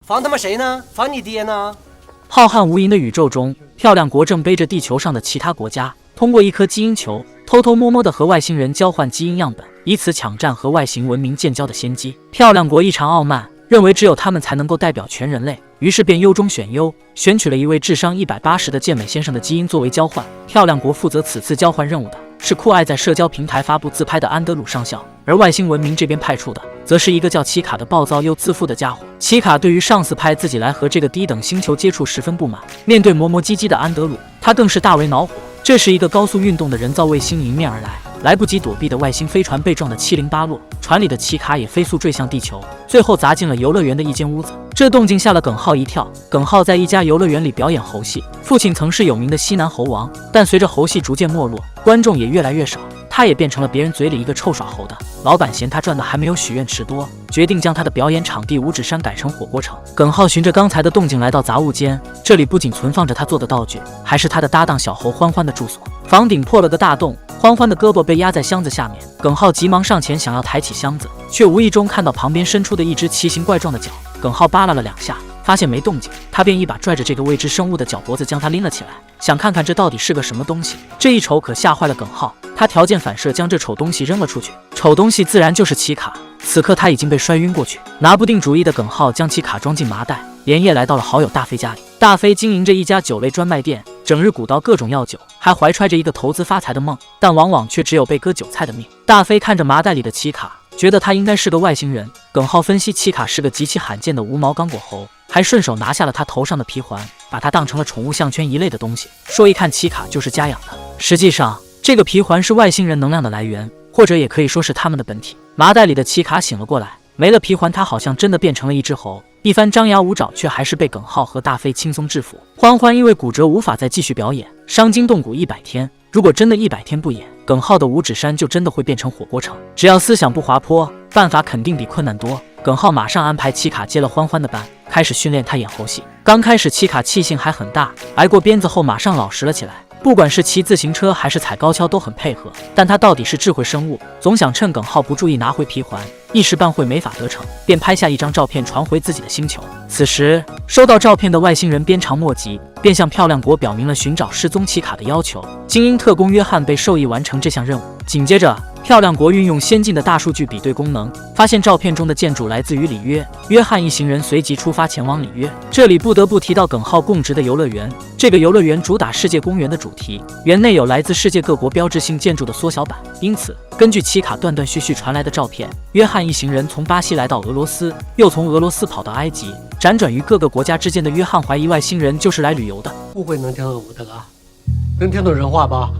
防他妈谁呢？防你爹呢？浩瀚无垠的宇宙中，漂亮国正背着地球上的其他国家，通过一颗基因球，偷偷摸摸地和外星人交换基因样本，以此抢占和外星文明建交的先机。漂亮国异常傲慢，认为只有他们才能够代表全人类，于是便优中选优，选取了一位智商180的健美先生的基因作为交换。漂亮国负责此次交换任务的是酷爱在社交平台发布自拍的安德鲁上校，而外星文明这边派出的则是一个叫奇卡的暴躁又自负的家伙。奇卡对于上司派自己来和这个低等星球接触十分不满，面对磨磨唧唧的安德鲁，他更是大为恼火。这时，一个高速运动的人造卫星迎面而来，来不及躲避的外星飞船被撞得七零八落，船里的奇卡也飞速坠向地球，最后砸进了游乐园的一间屋子。这动静吓了耿浩一跳。耿浩在一家游乐园里表演猴戏，父亲曾是有名的西南猴王，但随着猴戏逐渐没落，观众也越来越少，他也变成了别人嘴里一个臭耍猴的。老板嫌他赚的还没有许愿池多，决定将他的表演场地五指山改成火锅城。耿浩循着刚才的动静来到杂物间，这里不仅存放着他做的道具，还是他的搭档小猴欢欢的住所。房顶破了个大洞，欢欢的胳膊被压在箱子下面。耿浩急忙上前想要抬起箱子，却无意中看到旁边伸出的一只奇形怪状的脚。耿浩扒拉了2下，发现没动静，他便一把拽着这个未知生物的脚脖子将它拎了起来，想看看这到底是个什么东西。这一瞅可吓坏了耿浩，他条件反射将这丑东西扔了出去。丑东西自然就是奇卡，此刻他已经被摔晕过去。拿不定主意的耿浩将奇卡装进麻袋，连夜来到了好友大飞家里。大飞经营着一家酒类专卖店，整日鼓捣各种药酒，还怀揣着一个投资发财的梦，但往往却只有被割韭菜的命。大飞看着麻袋里的奇卡，觉得他应该是个外星人。耿浩分析奇卡是个极其罕见的无毛刚果猴，还顺手拿下了他头上的皮环，把它当成了宠物项圈一类的东西，说一看奇卡就是家养的。实际上，这个皮环是外星人能量的来源，或者也可以说是他们的本体。麻袋里的奇卡醒了过来，没了皮环，他好像真的变成了一只猴。一番张牙舞爪，却还是被耿浩和大飞轻松制服。欢欢因为骨折无法再继续表演，伤筋动骨100天。如果真的100天不演，耿浩的五指山就真的会变成火锅城。只要思想不滑坡，办法肯定比困难多。耿浩马上安排奇卡接了欢欢的班，开始训练他演猴戏。刚开始奇卡气性还很大，挨过鞭子后马上老实了起来。不管是骑自行车还是踩高跷都很配合，但他到底是智慧生物，总想趁耿浩不注意拿回皮环，一时半会没法得逞，便拍下一张照片传回自己的星球。此时收到照片的外星人鞭长莫及，便向漂亮国表明了寻找失踪奇卡的要求。精英特工约翰被授意完成这项任务。紧接着，漂亮国运用先进的大数据比对功能，发现照片中的建筑来自于里约。约翰一行人随即出发前往里约。这里不得不提到耿浩供职的游乐园。这个游乐园主打世界公园的主题，园内有来自世界各国标志性建筑的缩小版。因此，根据奇卡断断续续传来的照片，约翰一行人从巴西来到俄罗斯，又从俄罗斯跑到埃及，辗转于各个国家之间的约翰怀疑外星人就是来旅游的。不会能听懂我的了，能听懂人话吧？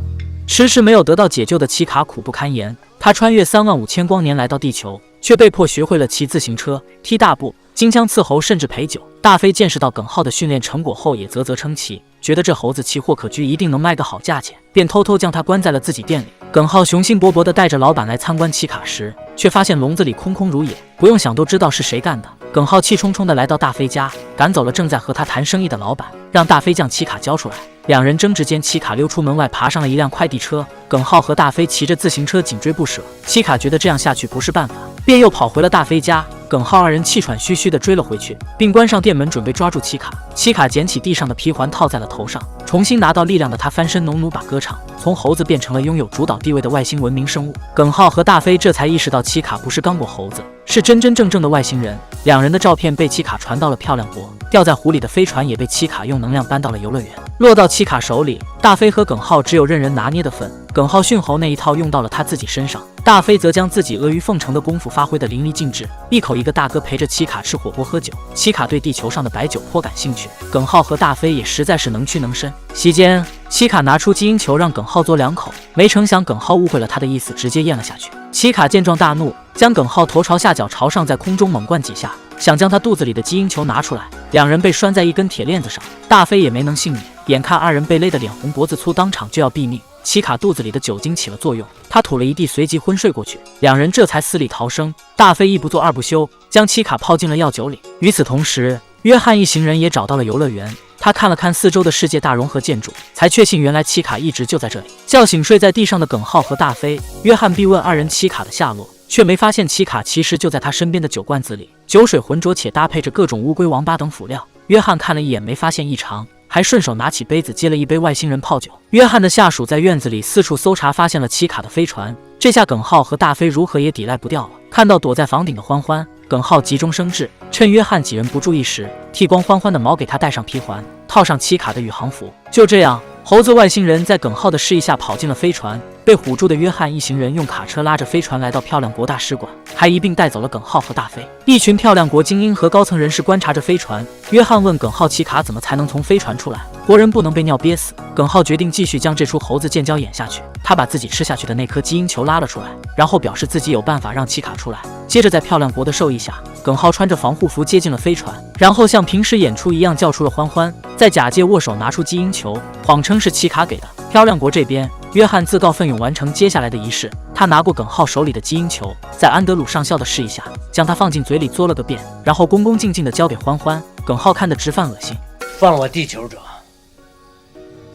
迟迟没有得到解救的奇卡苦不堪言，他穿越35000光年来到地球，却被迫学会了骑自行车、踢大步、金枪刺猴，甚至陪酒。大飞见识到耿浩的训练成果后，也啧啧称奇，觉得这猴子奇货可居，一定能卖个好价钱，便偷偷将他关在了自己店里。耿浩雄心勃勃地带着老板来参观奇卡时，却发现笼子里空空如也，不用想都知道是谁干的。耿浩气冲冲地来到大飞家，赶走了正在和他谈生意的老板，让大飞将奇卡交出来。两人争执间，奇卡溜出门外，爬上了一辆快递车。耿浩和大飞骑着自行车紧追不舍。奇卡觉得这样下去不是办法，便又跑回了大飞家。耿浩二人气喘吁吁地追了回去，并关上店门，准备抓住奇卡。奇卡捡起地上的皮环套在了头上，重新拿到力量的他翻身农奴把歌唱，从猴子变成了拥有主导地位的外星文明生物。耿浩和大飞这才意识到奇卡不是刚果猴子，是真真正正的外星人。两人的照片被奇卡传到了漂亮国，掉在湖里的飞船也被奇卡用能量搬到了游乐园，落到奇卡手里。大飞和耿浩只有任人拿捏的份，耿浩驯猴那一套用到了他自己身上，大飞则将自己阿谀奉承的功夫发挥得淋漓尽致，一口一个大哥陪着奇卡吃火锅喝酒。奇卡对地球上的白酒颇感兴趣，耿浩和大飞也实在是能屈能伸。席间，奇卡拿出基因球让耿浩嘬2口，没成想耿浩误会了他的意思，直接咽了下去。奇卡见状大怒，将耿浩头朝下脚朝上，在空中猛灌几下，想将他肚子里的基因球拿出来。两人被拴在一根铁链子上，大飞也没能幸免。眼看二人被勒得脸红脖子粗，当场就要毙命。奇卡肚子里的酒精起了作用，他吐了一地，随即昏睡过去。两人这才死里逃生。大飞一不做二不休，将奇卡泡进了药酒里。与此同时，约翰一行人也找到了游乐园。他看了看四周的世界大融合建筑，才确信原来奇卡一直就在这里。叫醒睡在地上的耿浩和大飞，约翰逼问二人奇卡的下落。却没发现奇卡其实就在他身边的酒罐子里，酒水浑浊且搭配着各种乌龟、王八等辅料。约翰看了一眼，没发现异常，还顺手拿起杯子接了一杯外星人泡酒。约翰的下属在院子里四处搜查，发现了奇卡的飞船。这下耿浩和大飞如何也抵赖不掉了。看到躲在房顶的欢欢，耿浩急中生智，趁约翰几人不注意时，剃光欢欢的毛，给他戴上皮环，套上奇卡的宇航服。就这样，猴子外星人在耿浩的示意下跑进了飞船。被唬住的约翰一行人用卡车拉着飞船来到漂亮国大使馆，还一并带走了耿浩和大飞。一群漂亮国精英和高层人士观察着飞船。约翰问耿浩，奇卡怎么才能从飞船出来？活人不能被尿憋死。耿浩决定继续将这出猴子建交演下去。他把自己吃下去的那颗基因球拉了出来，然后表示自己有办法让奇卡出来。接着在漂亮国的授意下，耿浩穿着防护服接近了飞船，然后像平时演出一样叫出了欢欢，再假借握手拿出基因球，谎称是奇卡给的。漂亮国这边，约翰自告奋勇完成接下来的仪式。他拿过耿浩手里的基因球，在安德鲁上校的示意下，将它放进嘴里嘬了个遍，然后恭恭敬敬地交给欢欢。耿浩看得直犯恶心。放我地球者，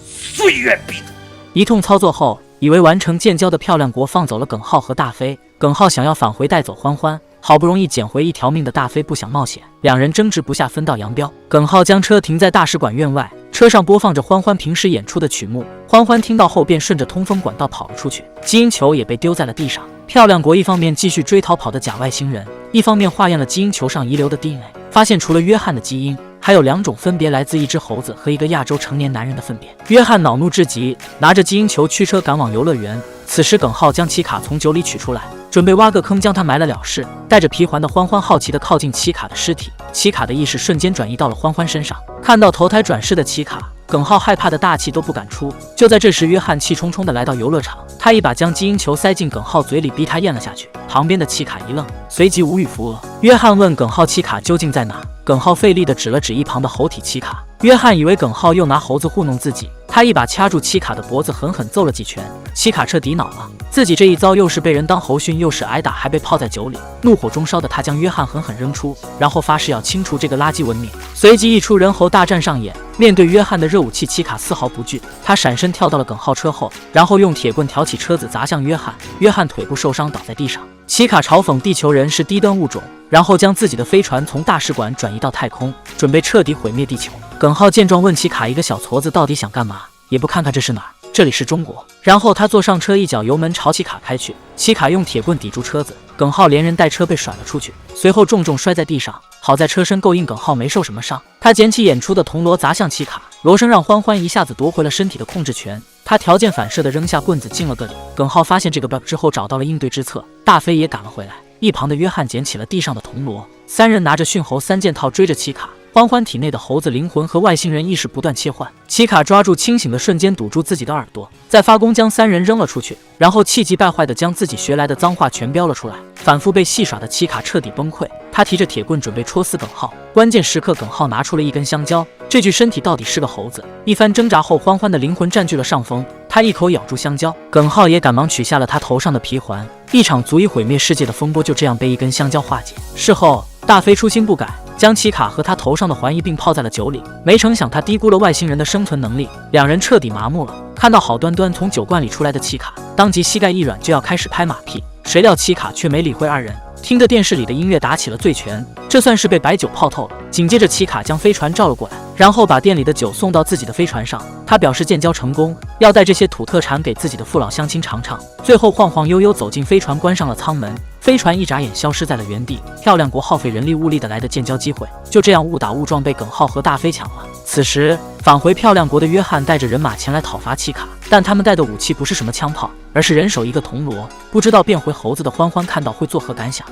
岁月必读。一通操作后，以为完成建交的漂亮国放走了耿浩和大飞。耿浩想要返回带走欢欢，好不容易捡回一条命的大飞不想冒险，两人争执不下，分道扬镳。耿浩将车停在大使馆院外，车上播放着欢欢平时演出的曲目。欢欢听到后便顺着通风管道跑了出去，基因球也被丢在了地上。漂亮国一方面继续追逃跑的假外星人，一方面化验了基因球上遗留的 DNA， 发现除了约翰的基因，还有2种分别来自一只猴子和一个亚洲成年男人的粪便。约翰恼怒至极，拿着基因球驱车赶往游乐园。此时耿浩将奇卡从酒里取出来，准备挖个坑将他埋了了事。带着皮环的欢欢好奇地靠近奇卡的尸体，奇卡的意识瞬间转移到了欢欢身上。看到投胎转世的奇卡，耿浩害怕的大气都不敢出。就在这时，约翰气冲冲地来到游乐场，他一把将基因球塞进耿浩嘴里，逼他咽了下去。旁边的奇卡一愣，随即无语扶额。约翰问耿浩奇卡究竟在哪，耿浩费力地指了指一旁的猴体奇卡。约翰以为耿浩又拿猴子糊弄自己，他一把掐住奇卡的脖子，狠狠揍了几拳。奇卡彻底恼了，自己这一遭又是被人当猴训，又是挨打，还被泡在酒里。怒火中烧的他将约翰狠狠扔出，然后发誓要清除这个垃圾文明。随即一出人猴大战上演，面对约翰的热武器，奇卡丝毫不惧，他闪身跳到了耿浩车后，然后用铁棍挑起车子砸向约翰。约翰腿部受伤倒在地上。奇卡嘲讽地球人是低端物种，然后将自己的飞船从大使馆转移到太空，准备彻底毁灭地球。耿浩见状问奇卡，一个小矬子到底想干嘛？也不看看这是哪儿，这里是中国。然后他坐上车，一脚油门朝奇卡开去。奇卡用铁棍抵住车子，耿浩连人带车被甩了出去，随后重重摔在地上。好在车身够硬，耿浩没受什么伤。他捡起演出的铜锣砸向奇卡，锣声让欢欢一下子夺回了身体的控制权。他条件反射地扔下棍子敬了个礼。耿浩发现这个 bug 之后，找到了应对之策。大飞也赶了回来，一旁的约翰捡起了地上的铜锣，三人拿着驯猴3件套追着奇卡。欢欢体内的猴子灵魂和外星人意识不断切换，奇卡抓住清醒的瞬间堵住自己的耳朵，再发功将3人扔了出去，然后气急败坏地将自己学来的脏话全飙了出来。反复被戏耍的奇卡彻底崩溃，他提着铁棍准备戳死耿浩。关键时刻，耿浩拿出了一根香蕉，这具身体到底是个猴子。一番挣扎后，欢欢的灵魂占据了上风，他一口咬住香蕉，耿浩也赶忙取下了他头上的皮环。一场足以毁灭世界的风波就这样被一根香蕉化解。事后，大飞初心不改，将奇卡和他头上的环一并泡在了酒里。没成想他低估了外星人的生存能力，两人彻底麻木了。看到好端端从酒罐里出来的奇卡，当即膝盖一软就要开始拍马屁，谁料奇卡却没理会二人，听着电视里的音乐打起了醉拳，这算是被白酒泡透了。紧接着奇卡将飞船照了过来，然后把店里的酒送到自己的飞船上。他表示建交成功，要带这些土特产给自己的父老乡亲尝尝。最后晃晃悠悠走进飞船，关上了舱门，飞船一眨眼消失在了原地。漂亮国耗费人力物力的来的建交机会，就这样误打误撞被耿浩和大飞抢了。此时返回漂亮国的约翰带着人马前来讨伐奇卡，但他们带的武器不是什么枪炮，而是人手一个铜锣。不知道变回猴子的欢欢看到会作何感想？